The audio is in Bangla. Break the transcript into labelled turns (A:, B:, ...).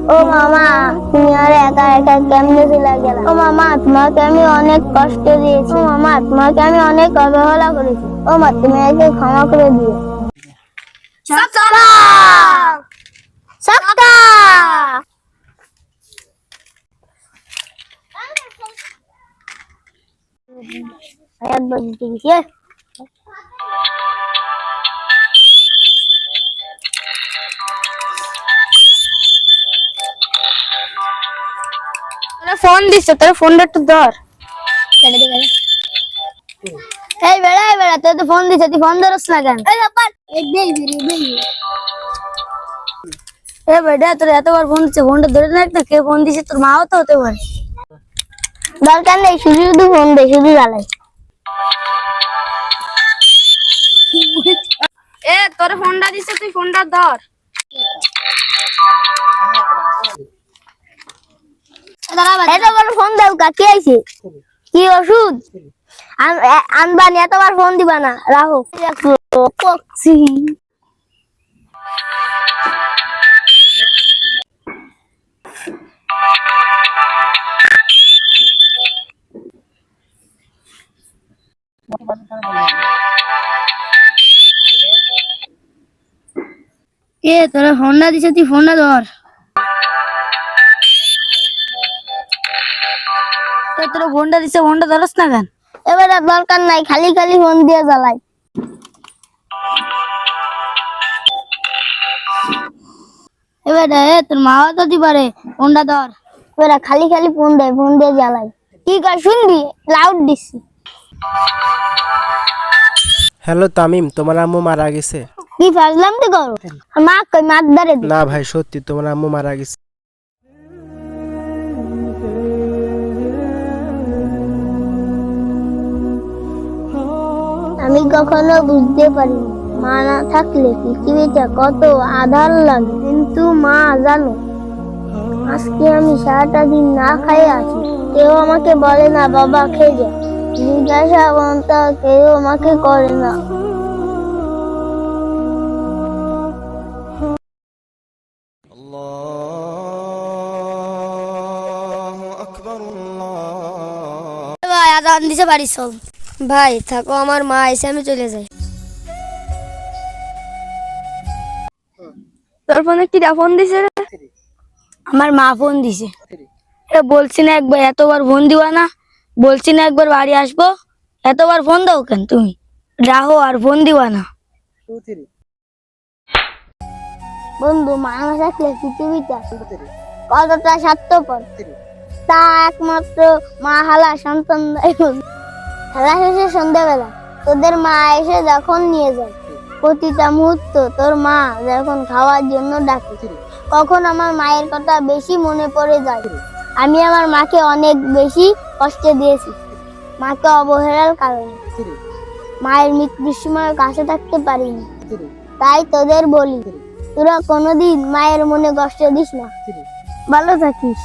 A: ও মামা, তুমি আর একা একা কেমনে চলে গেলা? ও মামা, তোমাকে আমি অনেক কষ্ট দিয়েছি। ও মামা, তোমাকে আমি অনেক অবহেলা করেছি। ও মা, তুমি আমাকে ক্ষমা করে দিও। সাক্কা সাক্কা একবার জিতে গেছি। ফোন দিচ্ছে, তোর ফোনটা একটু ধর। এই বেড়া তোর তো ফোন দিচ্ছে, তুই ফোন ধরস না কেন? এ বেটা, তোর এতবার ফোন দিচ্ছে, ফোনটা ধরে না একটা। কে ফোন দিচ্ছে? তোর মাও তো হতে পারে। দরকার নেই, শুধু শুধু ফোন দে, শুধু জ্বালাই।
B: এ তোর ফোনটা দিছে, তুই ফোনটা ধর।
A: ফোন দাও, কাকি আইছে। কি ওষুধ আনবানি? এতবার ফোন দিবা না, রাখো।
B: এ তোর ফোনটা দিছে, তুই ফোনটা ধর। তোর ফোনটা দিছে, ফোনটা ধরস না কেন?
A: এবারে দরকার নাই, খালি খালি ফোন দিয়ে জ্বালাই।
B: এবারে তোর মাও তো দি পারে, ফোনটা ধর।
A: এবারে খালি খালি ফোন দেয়, ফোন দিয়ে জ্বালাই। ঠিক আছে, শুনবি? লাউড দিছি।
C: হ্যালো তামিম, তোমার আম্মু মারা গেছে।
A: কি ফাজলাম তুই করো? মা কই, মাত ধরে দে।
C: না ভাই, সত্যি তোমার আম্মু মারা গেছে।
A: আমি কখনো বুঝতে পারিনি মা না থাকলে পৃথিবীটা কত আঁধার লাগে। কিন্তু মা জানো, আজকে আমি সারাটা দিন না খাই আছি। কেউ আমাকে বলে না বাবা খেয়ে যা, জিজ্ঞাসা কেউ আমাকে করে না।
B: ভাই আজান দিছে, বাড়ি চল। ভাই থাকো, আমার মা এসে আমি চলে যাই। তোর ফোনে কি ফোন দিছে রে?
A: আমার মা ফোন দিছে। বলছি না একবার, এতবার ফোন দিবা না? বলছি না একবার বাড়ি আসবো? এতবার ফোন দাও কেন তুমি? রাহো, আর ফোন দিবা না। বন্ধু, মা না থাকলে পৃথিবীটা কতটা স্বার্থপর তা একমাত্র মা হালা সন্তান দেয়। খেলা শেষে সন্ধ্যাবেলা তোদের মা এসে যখন নিয়ে যায়, প্রতিটা মুহূর্ত তোর মা যখন খাওয়ার জন্য ডাকে, কখন আমার মায়ের কথা বেশি মনে পড়ে যায়। আমি আমার মাকে অনেক বেশি কষ্ট দিয়েছি, মাকে অবহেলার কারণে। মায়ের মৃত্যুর সময় কাছে থাকতে পারিনি। তাই তোদের বলি, তোরা কোনোদিন মায়ের মনে কষ্ট দিস না। ভালো থাকিস।